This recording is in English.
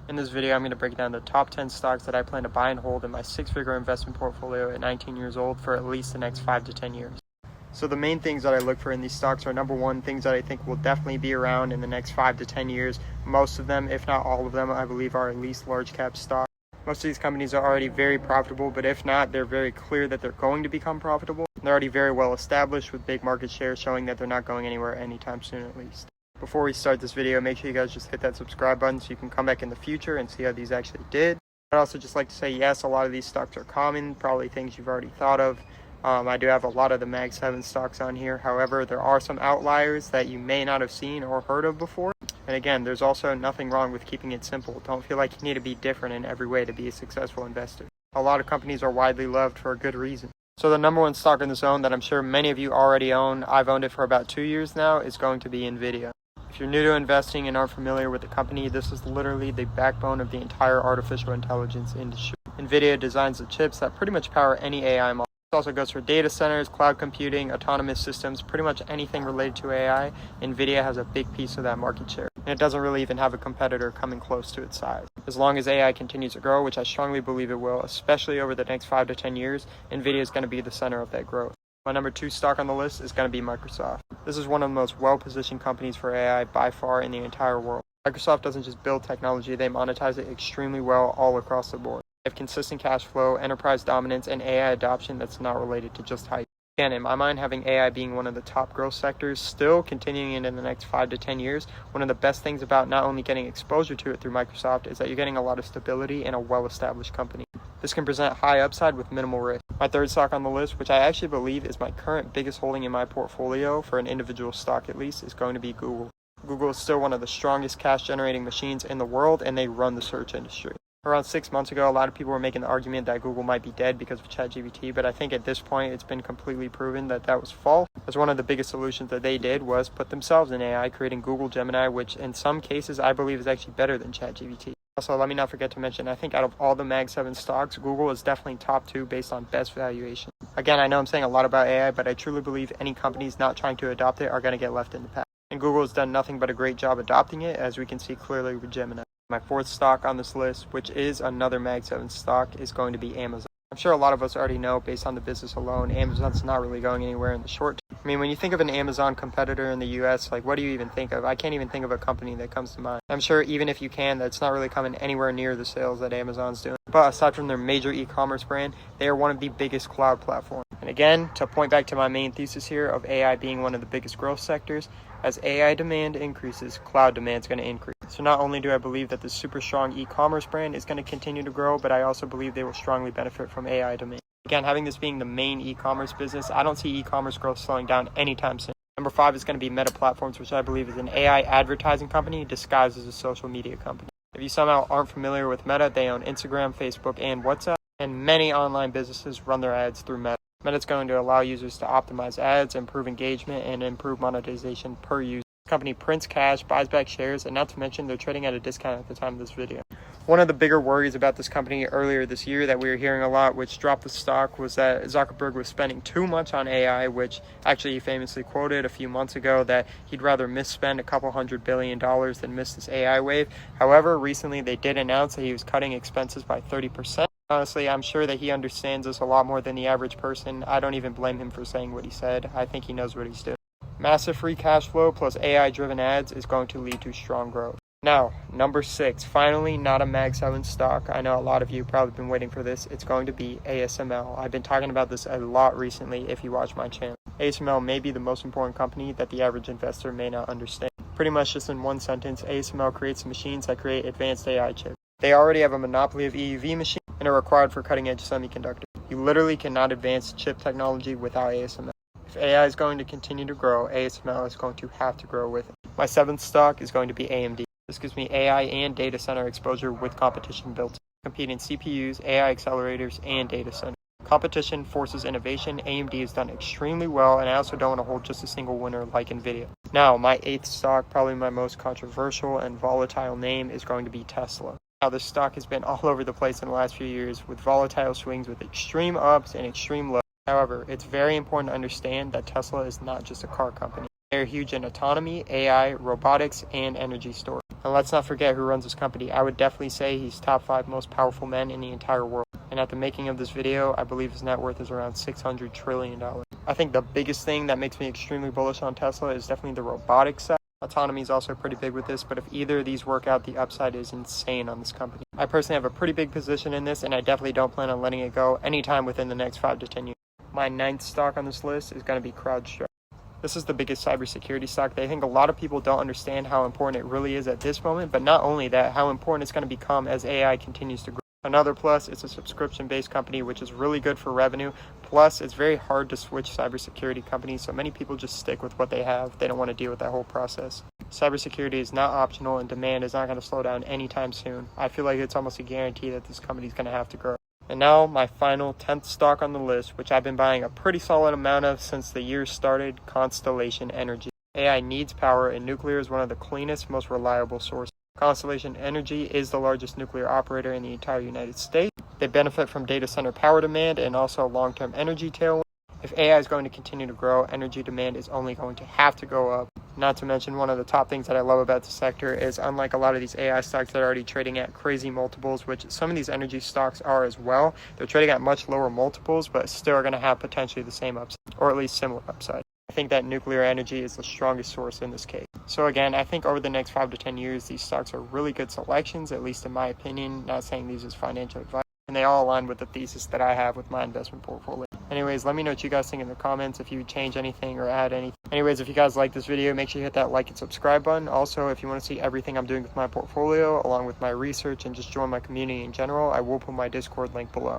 In this video, I'm going to break down the top 10 stocks that I plan to buy and hold in my 6-figure investment portfolio at 19 years old for at least the next 5 to 10 years. So the main things that I look for in these stocks are, number one, things that I think will definitely be around in the next 5 to 10 years. Most of them, if not all of them, I believe are at least large cap stocks. Most of these companies are already very profitable, but if not, they're very clear that they're going to become profitable. They're already very well established with big market share, showing that they're not going anywhere anytime soon at least. Before we start this video, make sure you guys just hit that subscribe button so you can come back in the future and see how these actually did. I'd also just like to say, yes, a lot of these stocks are common, probably things you've already thought of. I do have a lot of the Mag 7 stocks on here. However, there are some outliers that you may not have seen or heard of before. And again, there's also nothing wrong with keeping it simple. Don't feel like you need to be different in every way to be a successful investor. A lot of companies are widely loved for a good reason. So the number one stock in the zone that I'm sure many of you already own, I've owned it for about 2 years now, is going to be Nvidia. If you're new to investing and aren't familiar with the company, this is literally the backbone of the entire artificial intelligence industry. Nvidia designs the chips that pretty much power any AI model. It also goes for data centers, cloud computing, autonomous systems, pretty much anything related to AI. Nvidia has a big piece of that market share, and it doesn't really even have a competitor coming close to its size. As long as AI continues to grow, which I strongly believe it will, especially over the next 5 to 10 years, Nvidia is going to be the center of that growth. My number 2 stock on the list is going to be Microsoft. This is one of the most well-positioned companies for AI by far in the entire world. Microsoft doesn't just build technology, they monetize it extremely well all across the board. They have consistent cash flow, enterprise dominance, and AI adoption that's not related to just hype. Again, in my mind, having AI being one of the top growth sectors, still continuing into the next 5 to 10 years, one of the best things about not only getting exposure to it through Microsoft is that you're getting a lot of stability in a well-established company. This can present high upside with minimal risk. My third stock on the list, which I actually believe is my current biggest holding in my portfolio for an individual stock at least, is going to be Google. Google is still one of the strongest cash-generating machines in the world, and they run the search industry. Around 6 months ago, a lot of people were making the argument that Google might be dead because of ChatGPT, but I think at this point it's been completely proven that that was false, as one of the biggest solutions that they did was put themselves in AI, creating Google Gemini, which in some cases I believe is actually better than ChatGPT. Also, let me not forget to mention, I think out of all the Mag 7 stocks, Google is definitely top 2 based on best valuation. Again, I know I'm saying a lot about AI, but I truly believe any companies not trying to adopt it are going to get left in the past. And Google has done nothing but a great job adopting it, as we can see clearly with Gemini. My fourth stock on this list, which is another Mag 7 stock, is going to be Amazon. I'm sure a lot of us already know, based on the business alone, Amazon's not really going anywhere in the short term. I mean, when you think of an Amazon competitor in the US, like, what do you even think of? I can't even think of a company that comes to mind. I'm sure even if you can, that's not really coming anywhere near the sales that Amazon's doing. But aside from their major e-commerce brand, they are one of the biggest cloud platforms. And again, to point back to my main thesis here of AI being one of the biggest growth sectors, as AI demand increases, cloud demand is going to increase. So not only do I believe that this super strong e-commerce brand is going to continue to grow, but I also believe they will strongly benefit from AI demand. Again, having this being the main e-commerce business, I don't see e-commerce growth slowing down anytime soon. Number 5 is going to be Meta Platforms, which I believe is an AI advertising company disguised as a social media company. If you somehow aren't familiar with Meta, they own Instagram, Facebook, and WhatsApp, and many online businesses run their ads through Meta. Meta is going to allow users to optimize ads, improve engagement, and improve monetization per user. The company prints cash, buys back shares, and not to mention they're trading at a discount at the time of this video. One of the bigger worries about this company earlier this year that we were hearing a lot, which dropped the stock, was that Zuckerberg was spending too much on AI, which actually he famously quoted a few months ago that he'd rather misspend a couple $100 billion than miss this AI wave. However, recently they did announce that he was cutting expenses by 30%. Honestly, I'm sure that he understands this a lot more than the average person. I don't even blame him for saying what he said. I think he knows what he's doing. Massive free cash flow plus AI-driven ads is going to lead to strong growth. Now, number 6, finally not a Mag 7 stock. I know a lot of you probably been waiting for this. It's going to be ASML. I've been talking about this a lot recently if you watch my channel. ASML may be the most important company that the average investor may not understand. Pretty much just in one sentence, ASML creates machines that create advanced AI chips. They already have a monopoly of EUV machines and are required for cutting-edge semiconductors. You literally cannot advance chip technology without ASML. If AI is going to continue to grow, ASML is going to have to grow with it. My 7th stock is going to be AMD. This gives me AI and data center exposure with competition built in. Compete in CPUs, AI accelerators, and data centers. Competition forces innovation. AMD has done extremely well, and I also don't want to hold just a single winner like Nvidia. Now, my 8th stock, probably my most controversial and volatile name, is going to be Tesla. Now, this stock has been all over the place in the last few years with volatile swings with extreme ups and extreme lows. However, it's very important to understand that Tesla is not just a car company. They're huge in autonomy, AI, robotics, and energy storage. And let's not forget who runs this company. I would definitely say he's top 5 most powerful men in the entire world. And at the making of this video, I believe his net worth is around $600 trillion. I think the biggest thing that makes me extremely bullish on Tesla is definitely the robotics side. Autonomy is also pretty big with this, but if either of these work out, the upside is insane on this company. I personally have a pretty big position in this, and I definitely don't plan on letting it go anytime within the next 5 to 10 years. My 9th stock on this list is going to be CrowdStrike. This is the biggest cybersecurity stock. I think a lot of people don't understand how important it really is at this moment, but not only that, how important it's going to become as AI continues to grow. Another plus, it's a subscription-based company, which is really good for revenue. Plus, it's very hard to switch cybersecurity companies, so many people just stick with what they have. They don't want to deal with that whole process. Cybersecurity is not optional, and demand is not going to slow down anytime soon. I feel like it's almost a guarantee that this company is going to have to grow. And now my final 10th stock on the list, which I've been buying a pretty solid amount of since the year started, Constellation Energy. AI needs power, and nuclear is one of the cleanest, most reliable sources. Constellation Energy is the largest nuclear operator in the entire United States. They benefit from data center power demand and also long-term energy tailwind. If AI is going to continue to grow, energy demand is only going to have to go up. Not to mention, one of the top things that I love about the sector is, unlike a lot of these AI stocks that are already trading at crazy multiples, which some of these energy stocks are as well, they're trading at much lower multiples, but still are going to have potentially the same upside, or at least similar upside. I think that nuclear energy is the strongest source in this case. So again, I think over the next 5 to 10 years, these stocks are really good selections, at least in my opinion. Not saying these as financial advice. And they all align with the thesis that I have with my investment portfolio. Anyways, let me know what you guys think in the comments, if you would change anything or add anything. Anyways, if you guys like this video, make sure you hit that like and subscribe button. Also, if you want to see everything I'm doing with my portfolio, along with my research and just join my community in general, I will put my Discord link below.